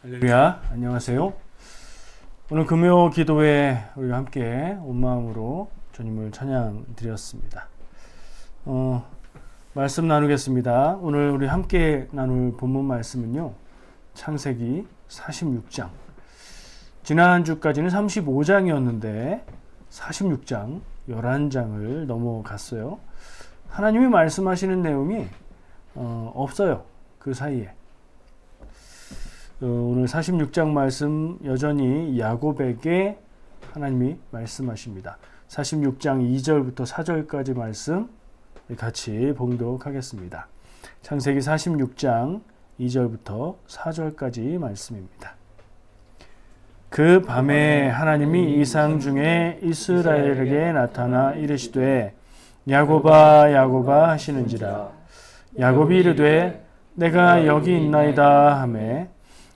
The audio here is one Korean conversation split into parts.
할렐루야, 안녕하세요. 오늘 금요 기도에 우리가 함께 온 마음으로 주님을 찬양 드렸습니다. 말씀 나누겠습니다. 오늘 우리 함께 나눌 본문 말씀은요, 창세기 46장. 지난 주까지는 35장이었는데 46장, 11장을 넘어갔어요. 하나님이 말씀하시는 내용이 없어요. 그 사이에. 오늘 46장 말씀 여전히 야곱에게 하나님이 말씀하십니다. 46장 2절부터 4절까지 말씀 같이 봉독하겠습니다. 창세기 46장 2절부터 4절까지 말씀입니다. 그 밤에 하나님이 이상 중에 이스라엘에게 나타나 이르시되 야곱아 야곱아 하시는지라. 야곱이 이르되 내가 여기 있나이다 하매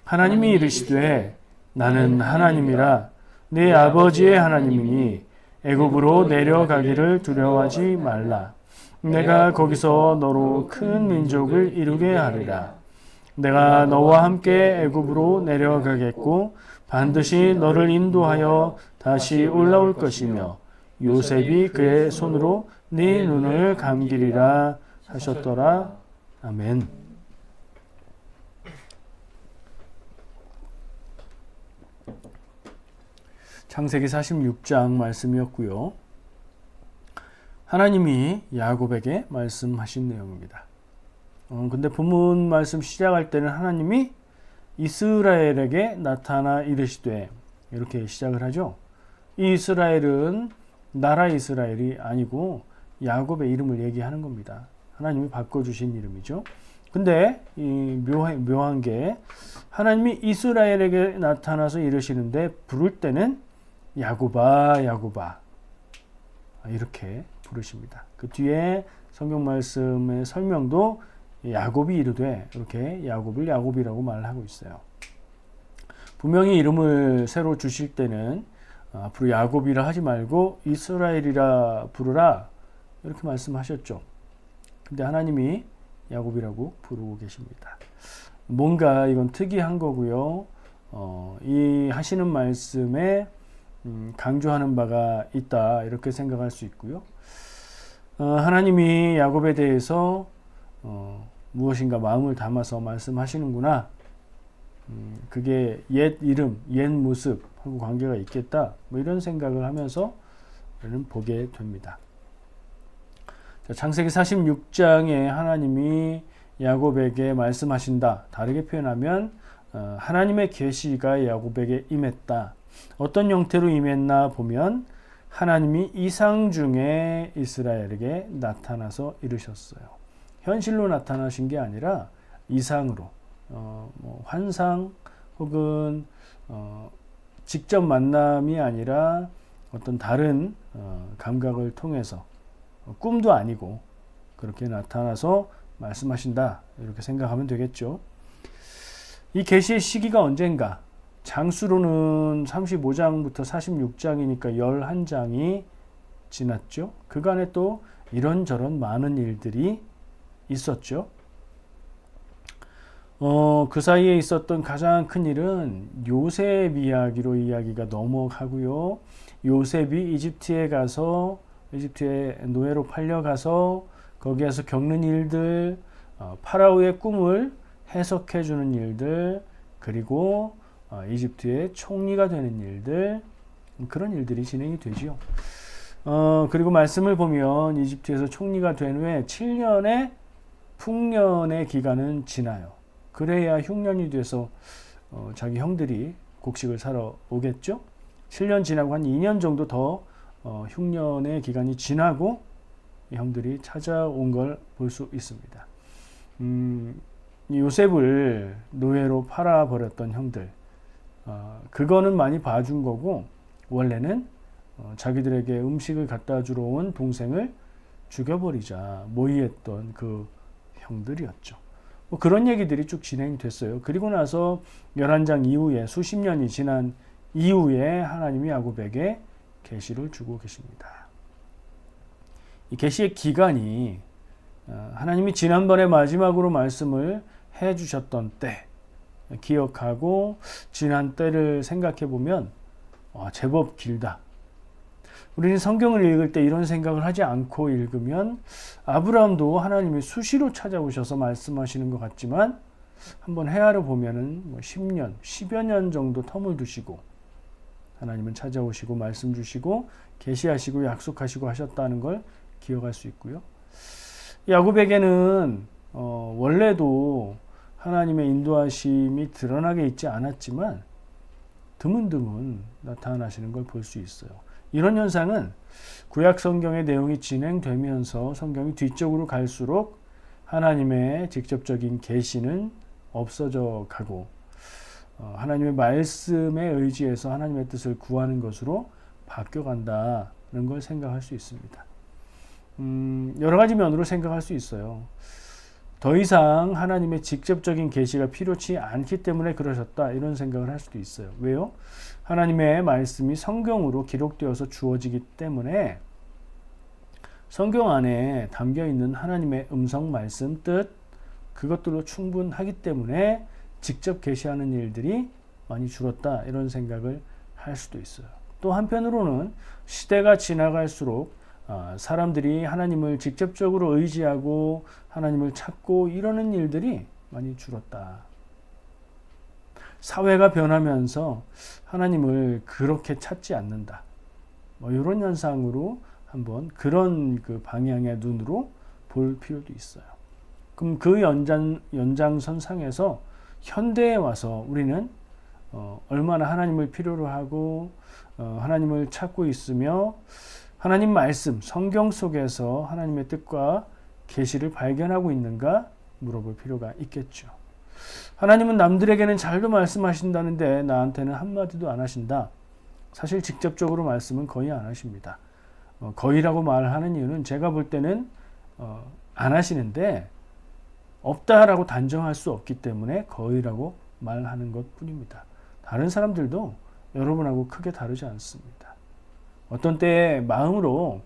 하나님이 이르시되 나는 하나님이라 네 아버지의 하나님이니 애굽으로 내려가기를 두려워하지 말라. 내가 거기서 너로 큰 민족을 이루게 하리라. 내가 너와 함께 애굽으로 내려가겠고 반드시 너를 인도하여 다시 올라올 것이며 요셉이 그의 손으로 네 눈을 감기리라 하셨더라. 아멘. 창세기 46장 말씀이었고요. 하나님이 야곱에게 말씀하신 내용입니다. 근데 본문 말씀 시작할 때는 하나님이 이스라엘에게 나타나 이르시되 이렇게 시작을 하죠. 이 이스라엘은 나라 이스라엘이 아니고 야곱의 이름을 얘기하는 겁니다. 하나님이 바꿔주신 이름이죠. 근데 이 묘한 게 하나님이 이스라엘에게 나타나서 이르시는데 부를 때는 야곱아 야곱아 이렇게 부르십니다. 그 뒤에 성경 말씀의 설명도 야곱이 이르되 이렇게 야곱을 야곱이라고 말하고 있어요. 분명히 이름을 새로 주실 때는 앞으로 야곱이라 하지 말고 이스라엘이라 부르라 이렇게 말씀하셨죠. 근데 하나님이 야곱이라고 부르고 계십니다. 뭔가 이건 특이한 거고요. 이 하시는 말씀에 강조하는 바가 있다 이렇게 생각할 수 있고요. 하나님이 야곱에 대해서 무엇인가 마음을 담아서 말씀하시는구나. 그게 옛 이름, 옛 모습하고 관계가 있겠다. 뭐 이런 생각을 하면서 우리는 보게 됩니다. 자, 창세기 46장에 하나님이 야곱에게 말씀하신다. 다르게 표현하면 하나님의 계시가 야곱에게 임했다. 어떤 형태로 임했나 보면 하나님이 이상 중에 이스라엘에게 나타나서 이르셨어요. 현실로 나타나신 게 아니라 이상으로 환상 혹은 직접 만남이 아니라 어떤 다른 감각을 통해서 꿈도 아니고 그렇게 나타나서 말씀하신다 이렇게 생각하면 되겠죠. 이 계시의 시기가 언젠가? 장수로는 35장부터 46장이니까 11장이 지났죠. 그간에 또 이런저런 많은 일들이 있었죠. 그 사이에 있었던 가장 큰 일은 요셉 이야기로 이야기가 넘어가고요. 요셉이 이집트에 가서 이집트에 노예로 팔려가서 거기에서 겪는 일들, 파라오의 꿈을 해석해 주는 일들, 그리고 이집트의 총리가 되는 일들, 그런 일들이 진행이 되지요. 그리고 말씀을 보면 이집트에서 총리가 된 후에 7년의 풍년의 기간은 지나요. 그래야 흉년이 돼서 자기 형들이 곡식을 사러 오겠죠. 7년 지나고 한 2년 정도 더 흉년의 기간이 지나고 형들이 찾아온 걸 볼 수 있습니다. 요셉을 노예로 팔아버렸던 형들, 그거는 많이 봐준 거고 원래는 자기들에게 음식을 갖다 주러 온 동생을 죽여버리자 모의했던 그 형들이었죠. 뭐 그런 얘기들이 쭉 진행됐어요. 그리고 나서 11장 이후에 수십 년이 지난 이후에 하나님이 야곱에게 계시를 주고 계십니다. 이 계시의 기간이 하나님이 지난번에 마지막으로 말씀을 해 주셨던 때 기억하고 지난 때를 생각해 보면 제법 길다. 우리는 성경을 읽을 때 이런 생각을 하지 않고 읽으면 아브라함도 하나님이 수시로 찾아오셔서 말씀하시는 것 같지만 한번 헤아려 보면은 10년, 10여 년 정도 텀을 두시고 하나님은 찾아오시고 말씀 주시고 계시하시고 약속하시고 하셨다는 걸 기억할 수 있고요. 야곱에게는 원래도 하나님의 인도하심이 드러나게 있지 않았지만 드문드문 나타나시는 걸 볼 수 있어요. 이런 현상은 구약 성경의 내용이 진행되면서 성경이 뒤쪽으로 갈수록 하나님의 직접적인 계시는 없어져 가고 하나님의 말씀에 의지해서 하나님의 뜻을 구하는 것으로 바뀌어간다는 걸 생각할 수 있습니다. 여러 가지 면으로 생각할 수 있어요. 더 이상 하나님의 직접적인 계시가 필요치 않기 때문에 그러셨다 이런 생각을 할 수도 있어요. 왜요? 하나님의 말씀이 성경으로 기록되어서 주어지기 때문에 성경 안에 담겨있는 하나님의 음성 말씀 뜻 그것들로 충분하기 때문에 직접 계시하는 일들이 많이 줄었다 이런 생각을 할 수도 있어요. 또 한편으로는 시대가 지나갈수록 사람들이 하나님을 직접적으로 의지하고 하나님을 찾고 이러는 일들이 많이 줄었다. 사회가 변하면서 하나님을 그렇게 찾지 않는다. 이런 현상으로 한번 그런 그 방향의 눈으로 볼 필요도 있어요. 그럼 그 연장선상에서 현대에 와서 우리는 얼마나 하나님을 필요로 하고 하나님을 찾고 있으며 하나님 말씀, 성경 속에서 하나님의 뜻과 계시를 발견하고 있는가 물어볼 필요가 있겠죠. 하나님은 남들에게는 잘도 말씀하신다는데 나한테는 한마디도 안 하신다. 사실 직접적으로 말씀은 거의 안 하십니다. 거의라고 말하는 이유는 제가 볼 때는 안 하시는데 없다라고 단정할 수 없기 때문에 거의라고 말하는 것 뿐입니다. 다른 사람들도 여러분하고 크게 다르지 않습니다. 어떤 때에 마음으로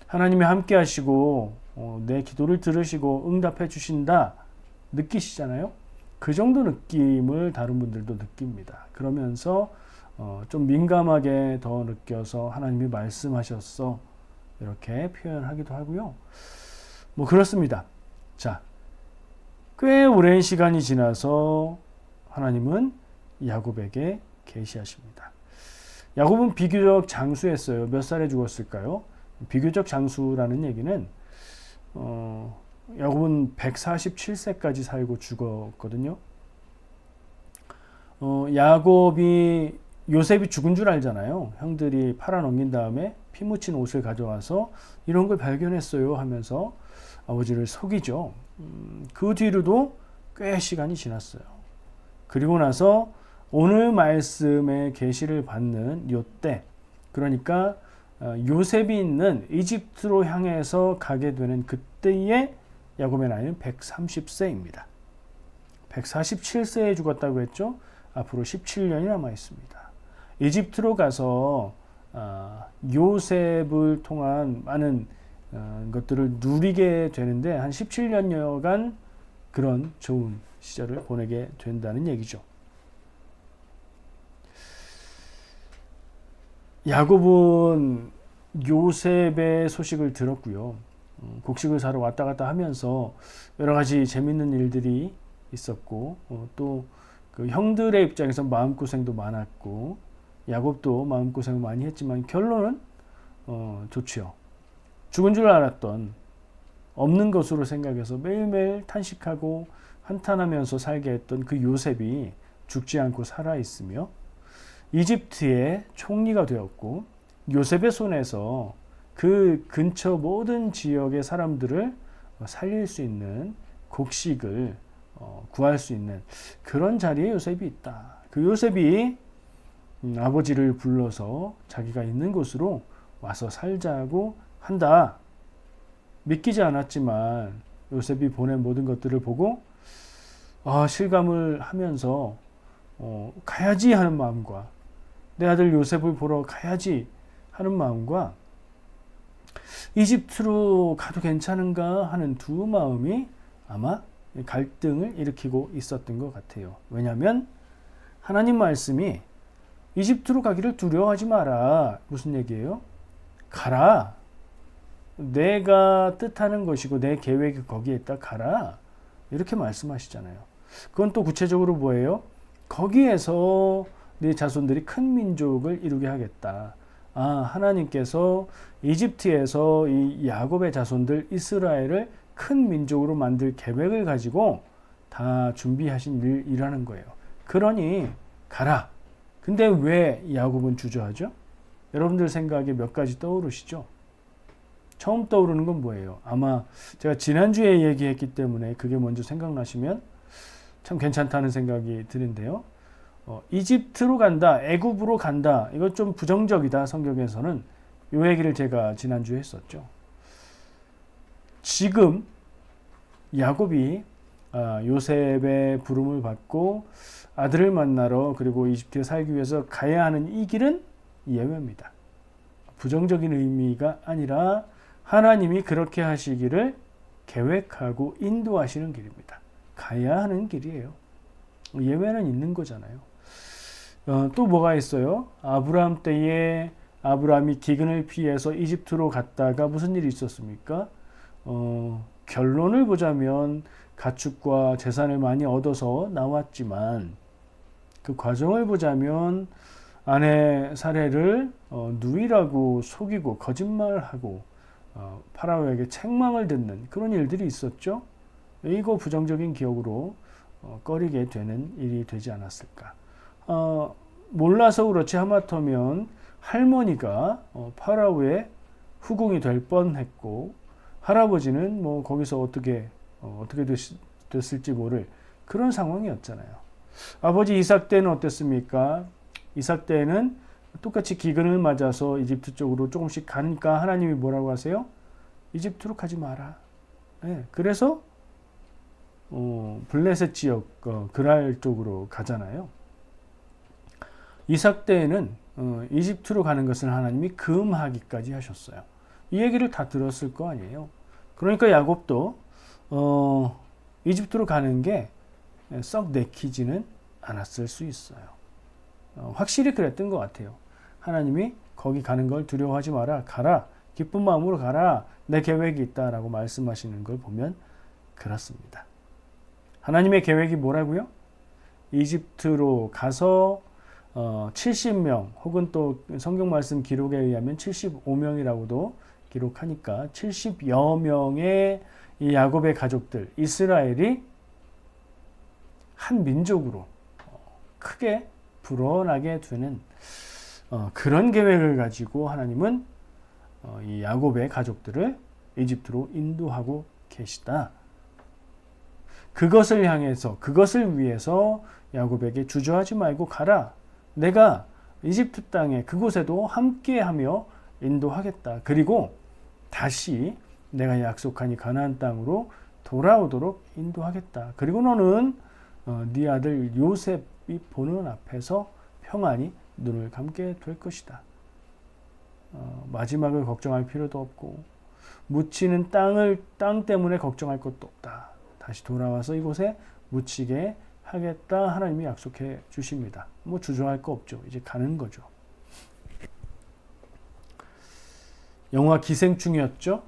하나님이 함께 하시고 내 기도를 들으시고 응답해 주신다 느끼시잖아요. 그 정도 느낌을 다른 분들도 느낍니다. 그러면서 좀 민감하게 더 느껴서 하나님이 말씀하셨어 이렇게 표현하기도 하고요. 그렇습니다. 자, 꽤 오랜 시간이 지나서 하나님은 야곱에게 계시하십니다. 야곱은 비교적 장수했어요. 몇 살에 죽었을까요? 비교적 장수라는 얘기는 야곱은 147세까지 살고 죽었거든요. 야곱이 요셉이 죽은 줄 알잖아요. 형들이 팔아넘긴 다음에 피 묻힌 옷을 가져와서 이런 걸 발견했어요 하면서 아버지를 속이죠. 그 뒤로도 꽤 시간이 지났어요. 그리고 나서 오늘 말씀의 계시를 받는 요때, 그러니까 요셉이 있는 이집트로 향해서 가게 되는 그때의 야곱의 나이는 130세입니다. 147세에 죽었다고 했죠. 앞으로 17년이 남아 있습니다. 이집트로 가서 요셉을 통한 많은 것들을 누리게 되는데 한 17년여간 그런 좋은 시절을 보내게 된다는 얘기죠. 야곱은 요셉의 소식을 들었고요. 곡식을 사러 왔다 갔다 하면서 여러 가지 재밌는 일들이 있었고 또 그 형들의 입장에서 마음고생도 많았고 야곱도 마음고생을 많이 했지만 결론은 좋지요. 죽은 줄 알았던 없는 것으로 생각해서 매일매일 탄식하고 한탄하면서 살게 했던 그 요셉이 죽지 않고 살아있으며 이집트의 총리가 되었고 요셉의 손에서 그 근처 모든 지역의 사람들을 살릴 수 있는 곡식을 구할 수 있는 그런 자리에 요셉이 있다. 그 요셉이 아버지를 불러서 자기가 있는 곳으로 와서 살자고 한다. 믿기지 않았지만 요셉이 보낸 모든 것들을 보고 실감을 하면서 가야지 하는 마음과 내 아들 요셉을 보러 가야지 하는 마음과 이집트로 가도 괜찮은가 하는 두 마음이 아마 갈등을 일으키고 있었던 것 같아요. 왜냐하면 하나님 말씀이 이집트로 가기를 두려워하지 마라. 무슨 얘기예요? 가라. 내가 뜻하는 것이고 내 계획이 거기에 있다. 가라. 이렇게 말씀하시잖아요. 그건 또 구체적으로 뭐예요? 거기에서 네 자손들이 큰 민족을 이루게 하겠다. 하나님께서 이집트에서 이 야곱의 자손들 이스라엘을 큰 민족으로 만들 계획을 가지고 다 준비하신 일이라는 거예요. 그러니 가라. 근데 왜 야곱은 주저하죠? 여러분들 생각에 몇 가지 떠오르시죠? 처음 떠오르는 건 뭐예요? 아마 제가 지난주에 얘기했기 때문에 그게 먼저 생각나시면 참 괜찮다는 생각이 드는데요. 이집트로 간다, 애굽으로 간다. 이거 좀 부정적이다. 성경에서는 이 얘기를 제가 지난주에 했었죠. 지금 야곱이 요셉의 부름을 받고 아들을 만나러 그리고 이집트에 살기 위해서 가야 하는 이 길은 예외입니다. 부정적인 의미가 아니라 하나님이 그렇게 하시기를 계획하고 인도하시는 길입니다. 가야 하는 길이에요. 예외는 있는 거잖아요. 또 뭐가 있어요? 아브라함 때에 아브라함이 기근을 피해서 이집트로 갔다가 무슨 일이 있었습니까? 결론을 보자면 가축과 재산을 많이 얻어서 나왔지만 그 과정을 보자면 아내 사례를 누이라고 속이고 거짓말하고 파라오에게 책망을 듣는 그런 일들이 있었죠. 이거 부정적인 기억으로 꺼리게 되는 일이 되지 않았을까. 몰라서 그렇지 하마터면 할머니가 파라오의 후궁이 될 뻔했고 할아버지는 뭐 거기서 어떻게 됐을지 모를 그런 상황이었잖아요. 아버지 이삭 때는 어땠습니까? 이삭 때는 똑같이 기근을 맞아서 이집트 쪽으로 조금씩 가니까 하나님이 뭐라고 하세요? 이집트로 가지 마라. 네, 그래서 블레셋 지역 그랄 쪽으로 가잖아요. 이삭 때에는 이집트로 가는 것을 하나님이 금하기까지 하셨어요. 이 얘기를 다 들었을 거 아니에요. 그러니까 야곱도 이집트로 가는 게 썩 내키지는 않았을 수 있어요. 확실히 그랬던 것 같아요. 하나님이 거기 가는 걸 두려워하지 마라. 가라. 기쁜 마음으로 가라. 내 계획이 있다라고 말씀하시는 걸 보면 그렇습니다. 하나님의 계획이 뭐라고요? 이집트로 가서 70명 혹은 또 성경 말씀 기록에 의하면 75명이라고도 기록하니까 70여 명의 이 야곱의 가족들 이스라엘이 한 민족으로 크게 불어나게 되는 그런 계획을 가지고 하나님은 이 야곱의 가족들을 이집트로 인도하고 계시다. 그것을 향해서 그것을 위해서 야곱에게 주저하지 말고 가라. 내가 이집트 땅에 그곳에도 함께하며 인도하겠다. 그리고 다시 내가 약속한 이 가나안 땅으로 돌아오도록 인도하겠다. 그리고 너는 네 아들 요셉이 보는 앞에서 평안히 눈을 감게 될 것이다. 마지막을 걱정할 필요도 없고 묻히는 땅 때문에 걱정할 것도 없다. 다시 돌아와서 이곳에 묻히게 하겠다. 하나님이 약속해 주십니다. 뭐 주저할 거 없죠. 이제 가는 거죠. 영화 기생충이었죠.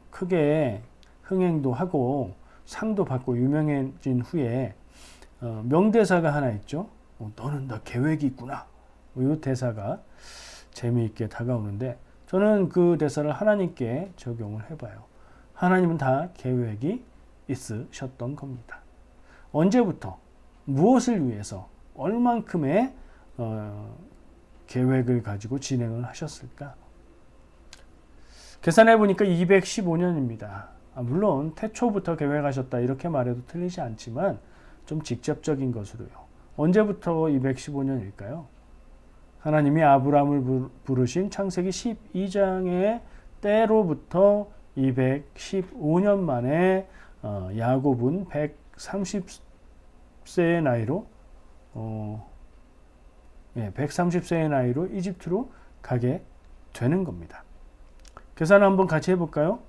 크게 흥행도 하고 상도 받고 유명해진 후에 명대사가 하나 있죠. 너는 다 계획이 있구나. 이 대사가 재미있게 다가오는데 저는 그 대사를 하나님께 적용을 해봐요. 하나님은 다 계획이 있으셨던 겁니다. 언제부터 무엇을 위해서 얼만큼의 계획을 가지고 진행을 하셨을까? 계산해 보니까 215년입니다. 물론 태초부터 계획하셨다 이렇게 말해도 틀리지 않지만 좀 직접적인 것으로요. 언제부터 215년일까요? 하나님이 아브라함을 부르신 창세기 12장의 때로부터 215년 만에 야곱은 130세의 나이로 130세의 나이로 이집트로 가게 되는 겁니다. 계산 한번 같이 해볼까요?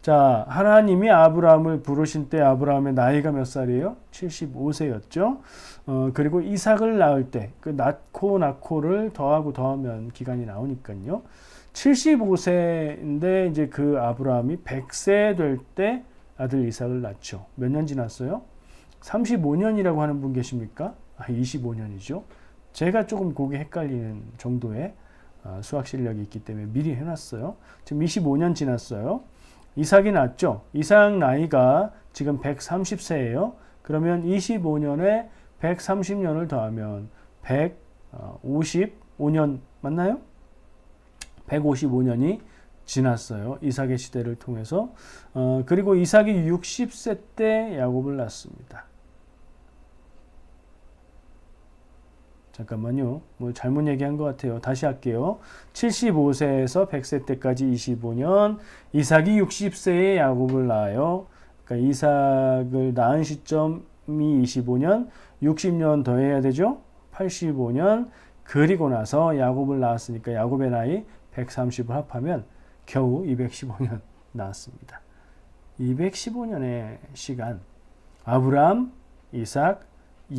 자, 하나님이 아브라함을 부르신 때 아브라함의 나이가 몇 살이에요? 75세였죠. 그리고 이삭을 낳을 때 그 낳고를 더하면 기간이 나오니까요. 75세인데 이제 그 아브라함이 100세 될 때 아들 이삭을 낳죠. 몇 년 지났어요? 35년이라고 하는 분 계십니까? 25년이죠. 제가 조금 그게 헷갈리는 정도의 수학 실력이 있기 때문에 미리 해놨어요. 지금 25년 지났어요. 이삭이 낳죠. 이삭 나이가 지금 130세예요. 그러면 25년에 130년을 더하면 155년 맞나요? 155년이 지났어요. 이삭의 시대를 통해서. 그리고 이삭이 60세 때 야곱을 낳습니다. 잠깐만요. 뭐 잘못 얘기한 것 같아요. 다시 할게요. 75세에서 100세 때까지 25년, 이삭이 60세에 야곱을 낳아요. 그러니까 이삭을 낳은 시점이 25년, 60년 더해야 되죠? 85년, 그리고 나서 야곱을 낳았으니까 야곱의 나이 130을 합하면 겨우 215년 나왔습니다. 215년의 시간, 아브람, 이삭,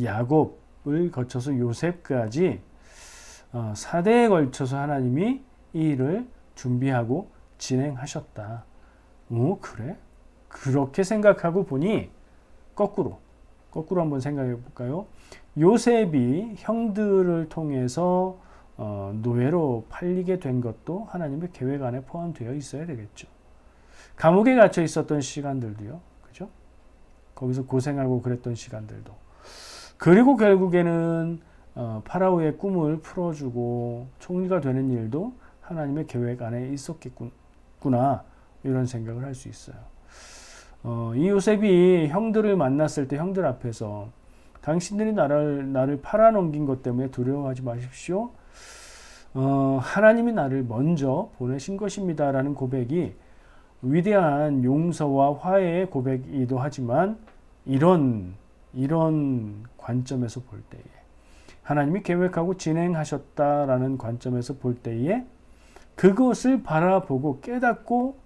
야곱을 거쳐서 요셉까지 4대에 걸쳐서 하나님이 이 일을 준비하고 진행하셨다. 오, 그래? 그렇게 생각하고 보니 거꾸로 한번 생각해 볼까요? 요셉이 형들을 통해서 노예로 팔리게 된 것도 하나님의 계획 안에 포함되어 있어야 되겠죠. 감옥에 갇혀 있었던 시간들도요. 그죠? 거기서 고생하고 그랬던 시간들도. 그리고 결국에는 파라오의 꿈을 풀어주고 총리가 되는 일도 하나님의 계획 안에 있었겠구나 이런 생각을 할 수 있어요. 이 요셉이 형들을 만났을 때 형들 앞에서 당신들이 나를 팔아넘긴 것 때문에 두려워하지 마십시오. 하나님이 나를 먼저 보내신 것입니다. 라는 고백이 위대한 용서와 화해의 고백이기도 하지만 이런 관점에서 볼 때에 하나님이 계획하고 진행하셨다라는 관점에서 볼 때에 그것을 바라보고 깨닫고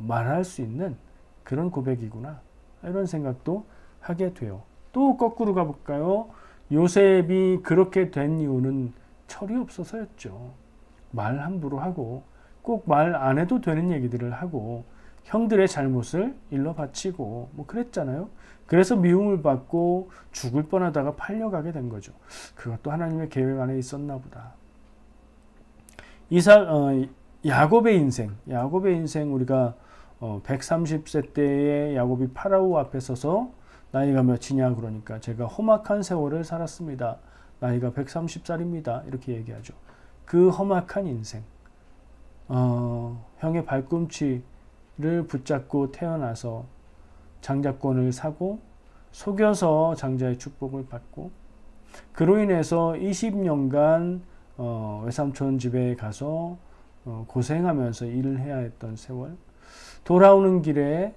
말할 수 있는 그런 고백이구나 이런 생각도 하게 돼요. 또 거꾸로 가볼까요? 요셉이 그렇게 된 이유는 철이 없어서였죠. 말 함부로 하고 꼭 말 안 해도 되는 얘기들을 하고 형들의 잘못을 일러 바치고 뭐 그랬잖아요. 그래서 미움을 받고 죽을 뻔하다가 팔려가게 된 거죠. 그것도 하나님의 계획 안에 있었나 보다. 야곱의 인생 우리가 130세 때에 야곱이 파라오 앞에 서서 나이가 몇이냐 그러니까 제가 험악한 세월을 살았습니다. 나이가 130살입니다. 이렇게 얘기하죠. 그 험악한 인생, 형의 발꿈치를 붙잡고 태어나서 장자권을 사고 속여서 장자의 축복을 받고 그로 인해서 20년간 외삼촌 집에 가서 고생하면서 일을 해야 했던 세월, 돌아오는 길에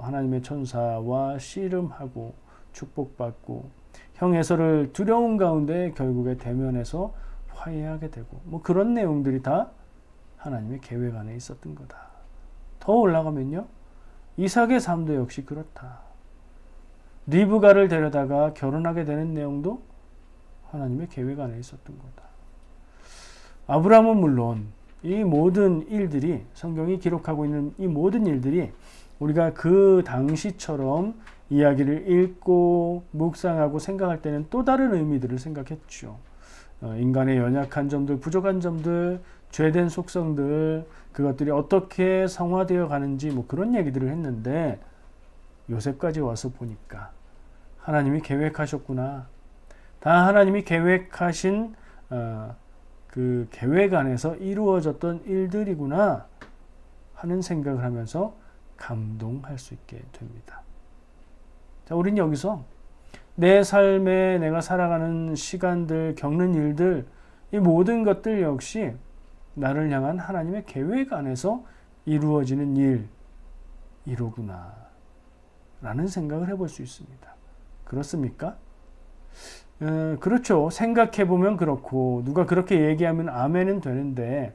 하나님의 천사와 씨름하고 축복받고 형 에서를 두려운 가운데 결국에 대면해서 화해하게 되고 뭐 그런 내용들이 다 하나님의 계획 안에 있었던 거다. 더 올라가면요. 이삭의 삶도 역시 그렇다. 리브가를 데려다가 결혼하게 되는 내용도 하나님의 계획 안에 있었던 거다. 아브라함은 물론 이 모든 일들이 성경이 기록하고 있는 이 모든 일들이 우리가 그 당시처럼 이야기를 읽고 묵상하고 생각할 때는 또 다른 의미들을 생각했죠. 인간의 연약한 점들, 부족한 점들, 죄된 속성들 그것들이 어떻게 성화되어 가는지 뭐 그런 얘기들을 했는데 요셉까지 와서 보니까 하나님이 계획하셨구나. 다 하나님이 계획하신 그 계획 안에서 이루어졌던 일들이구나 하는 생각을 하면서 감동할 수 있게 됩니다. 자, 우린 여기서 내 삶에 내가 살아가는 시간들, 겪는 일들, 이 모든 것들 역시 나를 향한 하나님의 계획 안에서 이루어지는 이로구나 라는 생각을 해볼 수 있습니다. 그렇습니까? 그렇죠. 생각해보면 그렇고 누가 그렇게 얘기하면 아멘은 되는데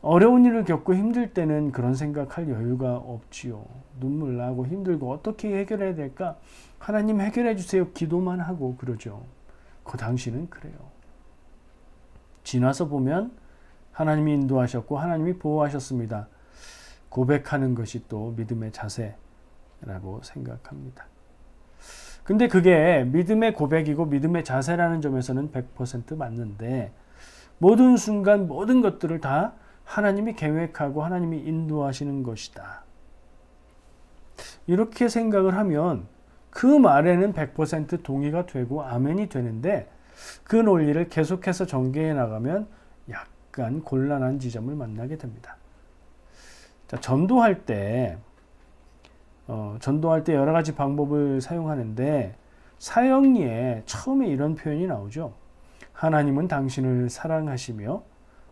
어려운 일을 겪고 힘들 때는 그런 생각할 여유가 없지요. 눈물 나고 힘들고 어떻게 해결해야 될까? 하나님 해결해 주세요. 기도만 하고 그러죠. 그 당시는 그래요. 지나서 보면 하나님이 인도하셨고 하나님이 보호하셨습니다. 고백하는 것이 또 믿음의 자세라고 생각합니다. 근데 그게 믿음의 고백이고 믿음의 자세라는 점에서는 100% 맞는데 모든 순간 모든 것들을 다 하나님이 계획하고 하나님이 인도하시는 것이다. 이렇게 생각을 하면 그 말에는 100% 동의가 되고 아멘이 되는데 그 논리를 계속해서 전개해 나가면 약간 곤란한 지점을 만나게 됩니다. 자, 전도할 때 여러 가지 방법을 사용하는데 사형리에 처음에 이런 표현이 나오죠. 하나님은 당신을 사랑하시며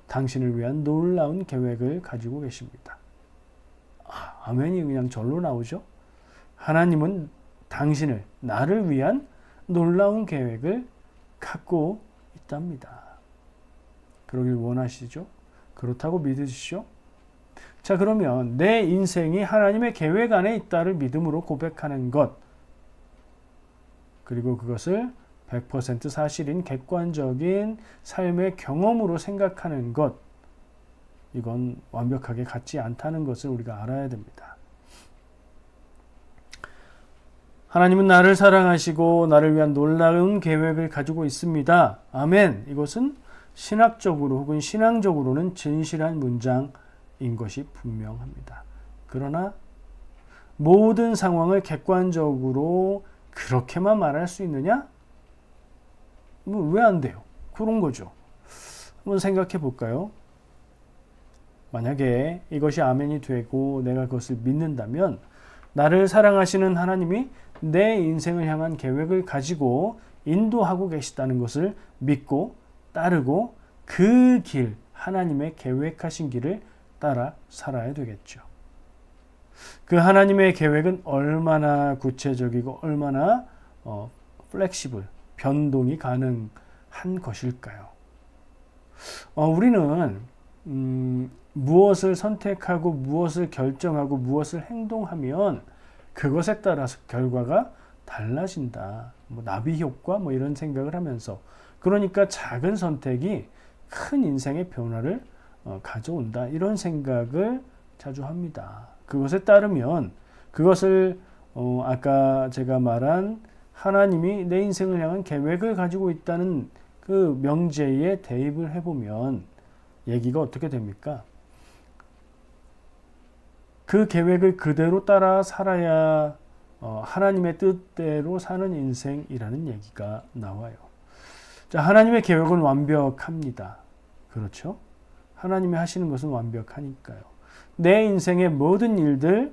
당신을 위한 놀라운 계획을 가지고 계십니다. 아멘이 그냥 절로 나오죠. 하나님은 당신을, 나를 위한 놀라운 계획을 갖고 있답니다. 그러길 원하시죠? 그렇다고 믿으시죠? 자, 그러면 내 인생이 하나님의 계획 안에 있다를 믿음으로 고백하는 것, 그리고 그것을 100% 사실인 객관적인 삶의 경험으로 생각하는 것, 이건 완벽하게 같지 않다는 것을 우리가 알아야 됩니다. 하나님은 나를 사랑하시고 나를 위한 놀라운 계획을 가지고 있습니다. 아멘. 이것은 신학적으로 혹은 신앙적으로는 진실한 문장인 것이 분명합니다. 그러나 모든 상황을 객관적으로 그렇게만 말할 수 있느냐? 왜 안 돼요? 그런 거죠. 한번 생각해 볼까요? 만약에 이것이 아멘이 되고 내가 그것을 믿는다면 나를 사랑하시는 하나님이 내 인생을 향한 계획을 가지고 인도하고 계시다는 것을 믿고 따르고 그 길, 하나님의 계획하신 길을 따라 살아야 되겠죠. 그 하나님의 계획은 얼마나 구체적이고 얼마나 플렉시블, 변동이 가능한 것일까요? 우리는 무엇을 선택하고 무엇을 결정하고 무엇을 행동하면 그것에 따라서 결과가 달라진다. 나비 효과 이런 생각을 하면서 그러니까 작은 선택이 큰 인생의 변화를 가져온다. 이런 생각을 자주 합니다. 그것에 따르면 그것을 아까 제가 말한 하나님이 내 인생을 향한 계획을 가지고 있다는 그 명제에 대입을 해보면 얘기가 어떻게 됩니까? 그 계획을 그대로 따라 살아야 하나님의 뜻대로 사는 인생이라는 얘기가 나와요. 자, 하나님의 계획은 완벽합니다. 그렇죠? 하나님이 하시는 것은 완벽하니까요. 내 인생의 모든 일들,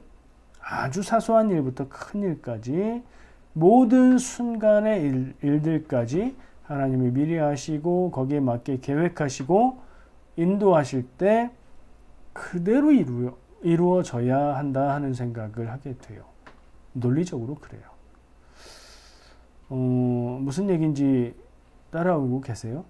아주 사소한 일부터 큰 일까지 모든 순간의 일들까지 하나님이 미리 하시고 거기에 맞게 계획하시고 인도하실 때 그대로 이루어져야 한다 하는 생각을 하게 돼요. 논리적으로 그래요. 무슨 얘기인지 따라오고 계세요?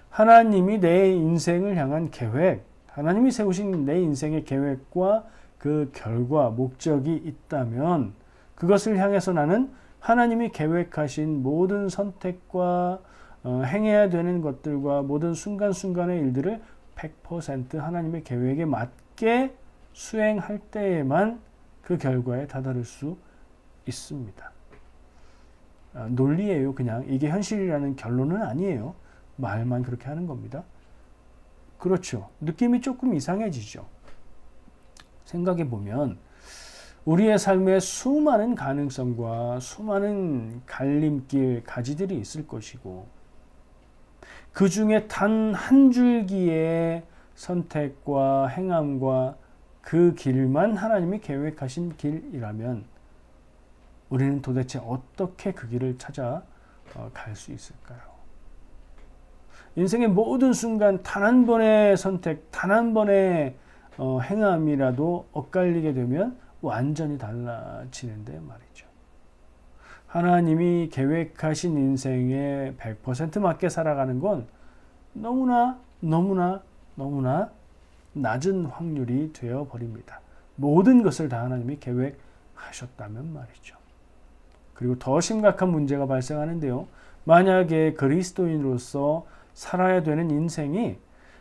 하나님이 내 인생을 향한 계획, 하나님이 세우신 내 인생의 계획과 그 결과, 목적이 있다면 그것을 향해서 나는 하나님이 계획하신 모든 선택과 행해야 되는 것들과 모든 순간순간의 일들을 100% 하나님의 계획에 맞게 수행할 때에만 그 결과에 다다를 수 있습니다. 논리예요. 그냥 이게 현실이라는 결론은 아니에요. 말만 그렇게 하는 겁니다. 그렇죠. 느낌이 조금 이상해지죠. 생각해 보면 우리의 삶에 수많은 가능성과 수많은 갈림길, 가지들이 있을 것이고 그 중에 단 한 줄기의 선택과 행함과 그 길만 하나님이 계획하신 길이라면 우리는 도대체 어떻게 그 길을 찾아 갈 수 있을까요? 인생의 모든 순간 단 한 번의 선택, 단 한 번의 행함이라도 엇갈리게 되면 완전히 달라지는데 말이죠. 하나님이 계획하신 인생에 100% 맞게 살아가는 건 너무나 낮은 확률이 되어 버립니다. 모든 것을 다 하나님이 계획하셨다면 말이죠. 그리고 더 심각한 문제가 발생하는데요. 만약에 그리스도인으로서 살아야 되는 인생이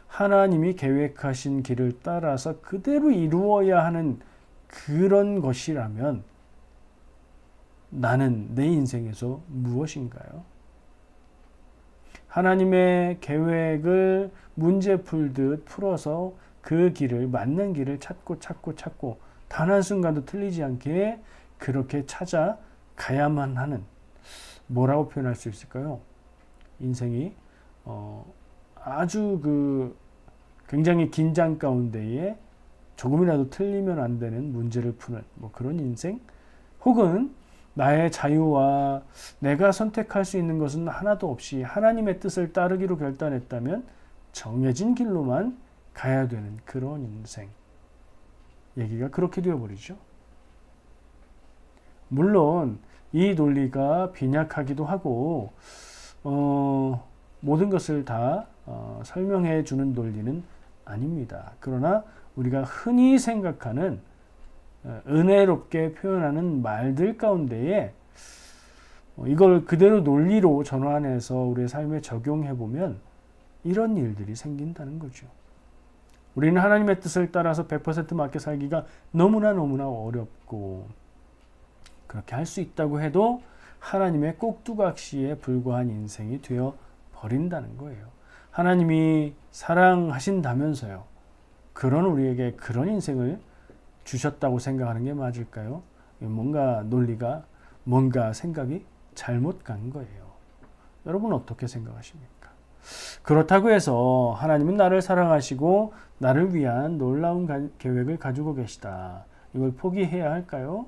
하나님이 계획하신 길을 따라서 그대로 이루어야 하는 그런 것이라면 나는 내 인생에서 무엇인가요? 하나님의 계획을 문제 풀듯 풀어서 그 길을, 맞는 길을 찾고 단 한순간도 틀리지 않게 그렇게 찾아가야만 하는, 뭐라고 표현할 수 있을까요? 인생이 아주 굉장히 긴장 가운데에 조금이라도 틀리면 안 되는 문제를 푸는 그런 인생, 혹은 나의 자유와 내가 선택할 수 있는 것은 하나도 없이 하나님의 뜻을 따르기로 결단했다면 정해진 길로만 가야 되는 그런 인생, 얘기가 그렇게 되어버리죠. 물론 이 논리가 빈약하기도 하고 모든 것을 다 설명해 주는 논리는 아닙니다. 그러나 우리가 흔히 생각하는 은혜롭게 표현하는 말들 가운데에 이걸 그대로 논리로 전환해서 우리의 삶에 적용해 보면 이런 일들이 생긴다는 거죠. 우리는 하나님의 뜻을 따라서 100% 맞게 살기가 너무나 어렵고, 그렇게 할 수 있다고 해도 하나님의 꼭두각시에 불과한 인생이 되어 버린다는 거예요. 하나님이 사랑하신다면서요. 그런 우리에게 그런 인생을 주셨다고 생각하는 게 맞을까요? 뭔가 논리가, 뭔가 생각이 잘못 간 거예요. 여러분 어떻게 생각하십니까? 그렇다고 해서 하나님은 나를 사랑하시고 나를 위한 놀라운 계획을 가지고 계시다, 이걸 포기해야 할까요?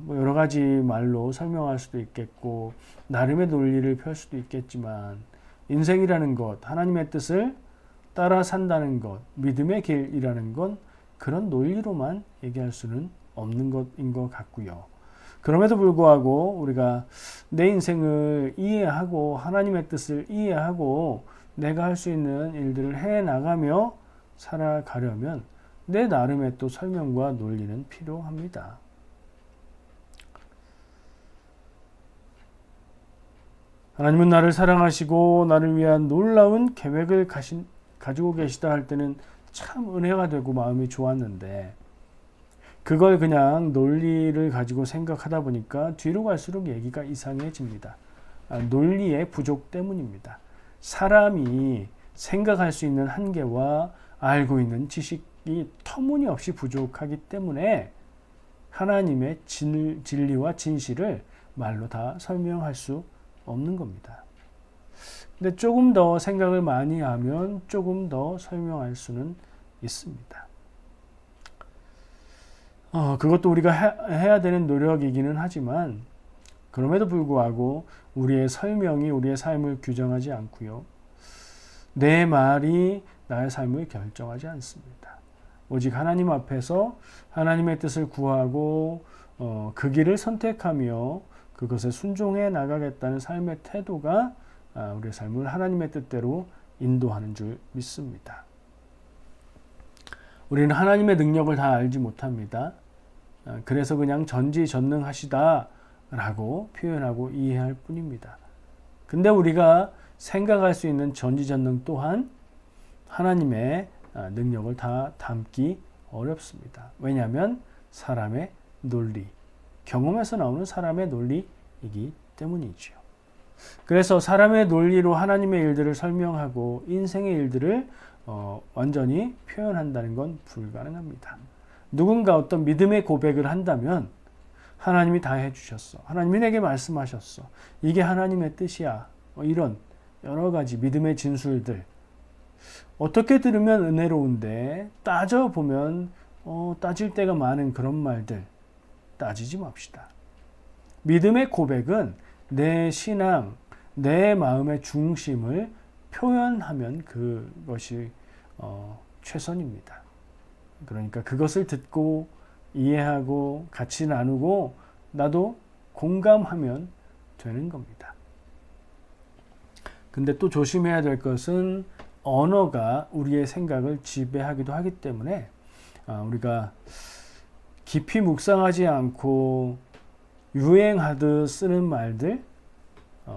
여러 가지 말로 설명할 수도 있겠고 나름의 논리를 펼 수도 있겠지만, 인생이라는 것, 하나님의 뜻을 따라 산다는 것, 믿음의 길이라는 건 그런 논리로만 얘기할 수는 없는 것인 것 같고요. 그럼에도 불구하고 우리가 내 인생을 이해하고 하나님의 뜻을 이해하고 내가 할 수 있는 일들을 해나가며 살아가려면 내 나름의 또 설명과 논리는 필요합니다. 하나님은 나를 사랑하시고 나를 위한 놀라운 계획을 가지고 계시다 할 때는 참 은혜가 되고 마음이 좋았는데, 그걸 그냥 논리를 가지고 생각하다 보니까 뒤로 갈수록 얘기가 이상해집니다. 논리의 부족 때문입니다. 사람이 생각할 수 있는 한계와 알고 있는 지식이 터무니없이 부족하기 때문에 하나님의 진리와 진실을 말로 다 설명할 수 없는 겁니다. 근데 조금 더 생각을 많이 하면 조금 더 설명할 수는 있습니다. 그것도 우리가 해야 되는 노력이기는 하지만, 그럼에도 불구하고 우리의 설명이 우리의 삶을 규정하지 않고요. 내 말이 나의 삶을 결정하지 않습니다. 오직 하나님 앞에서 하나님의 뜻을 구하고 그 길을 선택하며 그것에 순종해 나가겠다는 삶의 태도가 우리의 삶을 하나님의 뜻대로 인도하는 줄 믿습니다. 우리는 하나님의 능력을 다 알지 못합니다. 그래서 그냥 전지전능하시다 라고 표현하고 이해할 뿐입니다. 근데 우리가 생각할 수 있는 전지전능 또한 하나님의 능력을 다 담기 어렵습니다. 왜냐하면 사람의 논리, 경험에서 나오는 사람의 논리이기 때문이죠. 그래서 사람의 논리로 하나님의 일들을 설명하고 인생의 일들을 완전히 표현한다는 건 불가능합니다. 누군가 어떤 믿음의 고백을 한다면 하나님이 다 해주셨어, 하나님이 내게 말씀하셨어, 이게 하나님의 뜻이야, 이런 여러 가지 믿음의 진술들, 어떻게 들으면 은혜로운데 따져보면 따질 때가 많은 그런 말들 따지지 맙시다. 믿음의 고백은 내 신앙, 내 마음의 중심을 표현하면 그것이 최선입니다. 그러니까 그것을 듣고 이해하고 같이 나누고 나도 공감하면 되는 겁니다. 근데 또 조심해야 될 것은 언어가 우리의 생각을 지배하기도 하기 때문에 우리가 깊이 묵상하지 않고 유행하듯 쓰는 말들,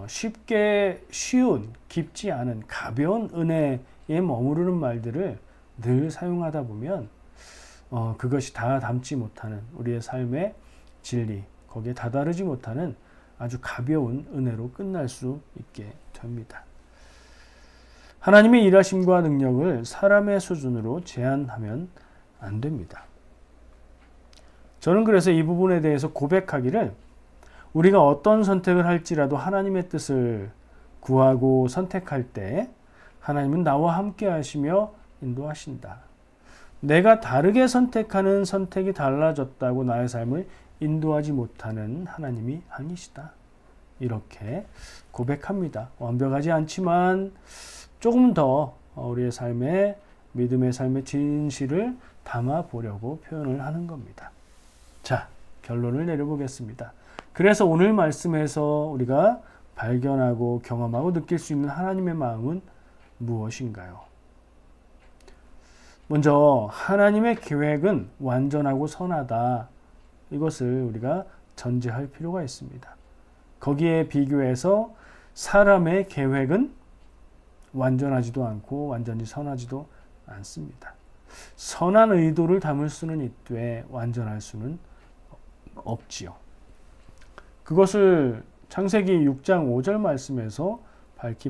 쉽게 쉬운, 깊지 않은 가벼운 은혜에 머무르는 말들을 늘 사용하다 보면 그것이 다 담지 못하는 우리의 삶의 진리, 거기에 다다르지 못하는 아주 가벼운 은혜로 끝날 수 있게 됩니다. 하나님의 일하심과 능력을 사람의 수준으로 제한하면 안 됩니다. 저는 그래서 이 부분에 대해서 고백하기를, 우리가 어떤 선택을 할지라도 하나님의 뜻을 구하고 선택할 때 하나님은 나와 함께 하시며 인도하신다. 내가 다르게 선택하는 선택이 달라졌다고 나의 삶을 인도하지 못하는 하나님이 아니시다. 이렇게 고백합니다. 완벽하지 않지만 조금 더 우리의 삶에, 믿음의 삶의 진실을 담아 보려고 표현을 하는 겁니다. 자, 결론을 내려보겠습니다. 그래서 오늘 말씀에서 우리가 발견하고 경험하고 느낄 수 있는 하나님의 마음은 무엇인가요? 먼저 하나님의 계획은 완전하고 선하다. 이것을 우리가 전제할 필요가 있습니다. 거기에 비교해서 사람의 계획은 완전하지도 않고 완전히 선하지도 않습니다. 선한 의도를 담을 수는 있되 완전할 수는 없지요. 그것을 창세기 6장 5절 말씀에서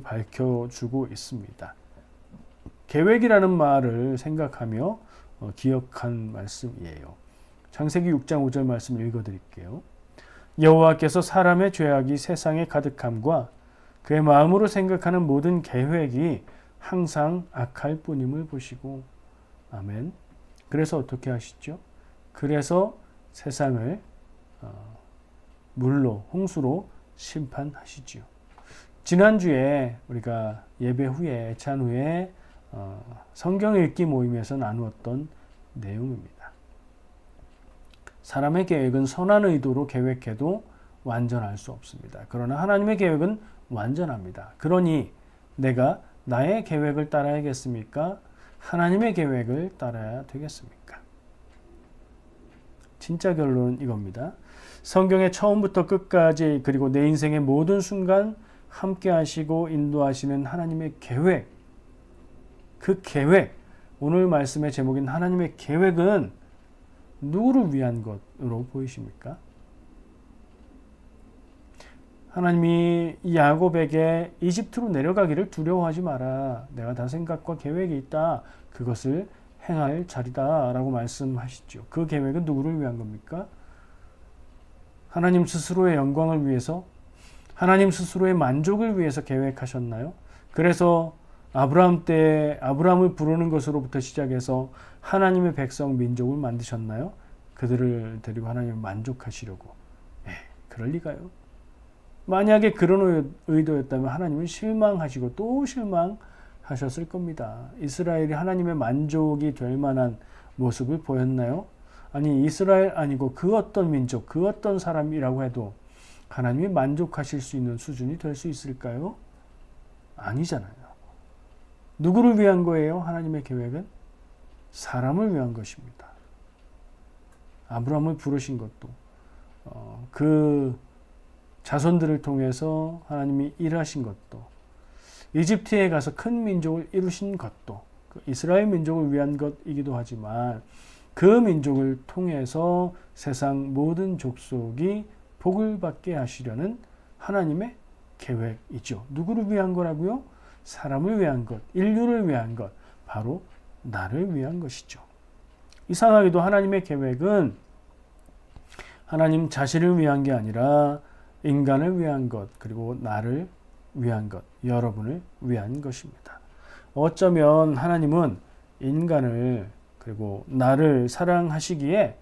밝혀주고 있습니다. 계획이라는 말을 생각하며 기억한 말씀이에요. 창세기 6장 5절 말씀을 읽어드릴게요. 여호와께서 사람의 죄악이 세상에 가득함과 그의 마음으로 생각하는 모든 계획이 항상 악할 뿐임을 보시고. 아멘. 그래서 어떻게 하시죠? 그래서 세상을 물로, 홍수로 심판하시지요. 지난주에 우리가 예배 후에, 애찬 후에 성경 읽기 모임에서 나누었던 내용입니다. 사람의 계획은 선한 의도로 계획해도 완전할 수 없습니다. 그러나 하나님의 계획은 완전합니다. 그러니 내가 나의 계획을 따라야겠습니까? 하나님의 계획을 따라야 되겠습니까? 진짜 결론은 이겁니다. 성경의 처음부터 끝까지, 그리고 내 인생의 모든 순간 함께 하시고 인도하시는 하나님의 계획, 그 계획, 오늘 말씀의 제목인 하나님의 계획은 누구를 위한 것으로 보이십니까? 하나님이 야곱에게 이집트로 내려가기를 두려워하지 마라. 내가 다 생각과 계획이 있다. 그것을 행할 자리다. 라고 말씀하시죠. 그 계획은 누구를 위한 겁니까? 하나님 스스로의 영광을 위해서, 하나님 스스로의 만족을 위해서 계획하셨나요? 그래서 아브라함 때 아브라함을 부르는 것으로부터 시작해서 하나님의 백성 민족을 만드셨나요? 그들을 데리고 하나님을 만족하시려고. 그럴 리가요. 만약에 그런 의도였다면 하나님은 실망하시고 또 실망하셨을 겁니다. 이스라엘이 하나님의 만족이 될 만한 모습을 보였나요? 아니, 이스라엘 아니고 그 어떤 민족, 그 어떤 사람이라고 해도 하나님이 만족하실 수 있는 수준이 될 수 있을까요? 아니잖아요. 누구를 위한 거예요? 하나님의 계획은 사람을 위한 것입니다. 아브라함을 부르신 것도 그 자손들을 통해서 하나님이 일하신 것도, 이집트에 가서 큰 민족을 이루신 것도 이스라엘 민족을 위한 것이기도 하지만 그 민족을 통해서 세상 모든 족속이 복을 받게 하시려는 하나님의 계획이죠. 누구를 위한 거라고요? 사람을 위한 것, 인류를 위한 것, 바로 나를 위한 것이죠. 이상하게도 하나님의 계획은 하나님 자신을 위한 게 아니라 인간을 위한 것, 그리고 나를 위한 것, 여러분을 위한 것입니다. 어쩌면 하나님은 인간을, 그리고 나를 사랑하시기에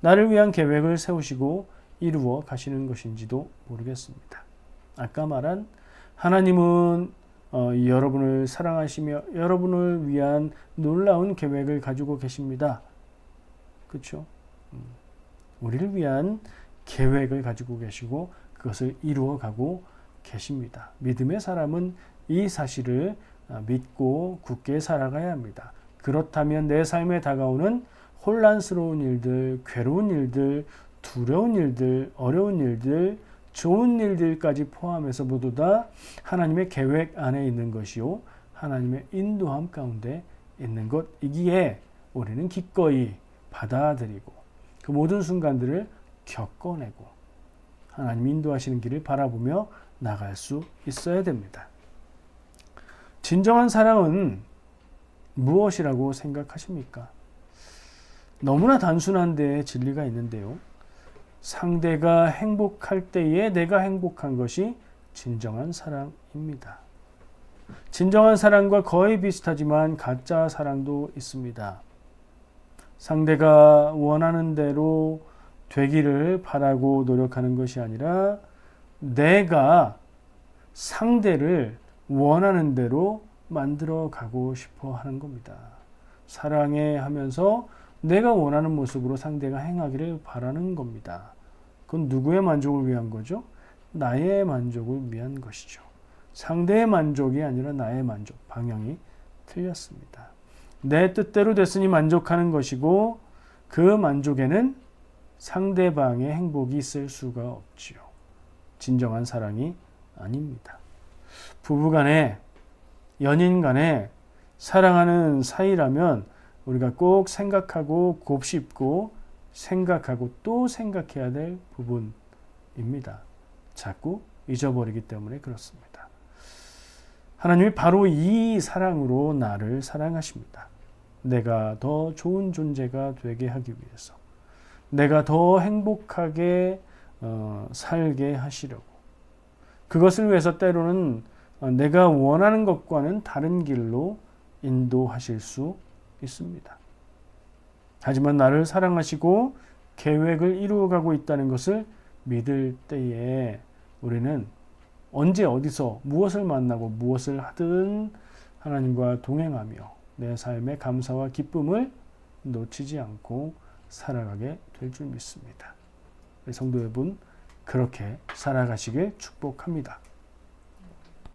나를 위한 계획을 세우시고 이루어 가시는 것인지도 모르겠습니다. 아까 말한 하나님은 여러분을 사랑하시며 여러분을 위한 놀라운 계획을 가지고 계십니다. 그렇죠? 우리를 위한 계획을 가지고 계시고 그것을 이루어 가고 계십니다. 믿음의 사람은 이 사실을 믿고 굳게 살아가야 합니다. 그렇다면 내 삶에 다가오는 혼란스러운 일들, 괴로운 일들, 두려운 일들, 어려운 일들, 좋은 일들까지 포함해서 모두 다 하나님의 계획 안에 있는 것이요 하나님의 인도함 가운데 있는 것이기에 우리는 기꺼이 받아들이고 그 모든 순간들을 겪어내고 하나님 인도하시는 길을 바라보며 나갈 수 있어야 됩니다. 진정한 사랑은 무엇이라고 생각하십니까? 너무나 단순한 데에 진리가 있는데요. 상대가 행복할 때에 내가 행복한 것이 진정한 사랑입니다. 진정한 사랑과 거의 비슷하지만 가짜 사랑도 있습니다. 상대가 원하는 대로 되기를 바라고 노력하는 것이 아니라 내가 상대를 원하는 대로 만들어 가고 싶어 하는 겁니다. 사랑해 하면서 내가 원하는 모습으로 상대가 행하기를 바라는 겁니다. 그건 누구의 만족을 위한 거죠? 나의 만족을 위한 것이죠. 상대의 만족이 아니라 나의 만족, 방향이 틀렸습니다. 내 뜻대로 됐으니 만족하는 것이고 그 만족에는 상대방의 행복이 있을 수가 없지요. 진정한 사랑이 아닙니다. 부부간에, 연인간에 사랑하는 사이라면 우리가 꼭 생각하고 곱씹고 생각하고 또 생각해야 될 부분입니다. 자꾸 잊어버리기 때문에 그렇습니다. 하나님이 바로 이 사랑으로 나를 사랑하십니다. 내가 더 좋은 존재가 되게 하기 위해서, 내가 더 행복하게 살게 하시려고, 그것을 위해서 때로는 내가 원하는 것과는 다른 길로 인도하실 수 있습니다. 하지만 나를 사랑하시고 계획을 이루어가고 있다는 것을 믿을 때에 우리는 언제 어디서 무엇을 만나고 무엇을 하든 하나님과 동행하며 내 삶의 감사와 기쁨을 놓치지 않고 살아가게 될 줄 믿습니다. 성도 여러분, 그렇게 살아가시길 축복합니다.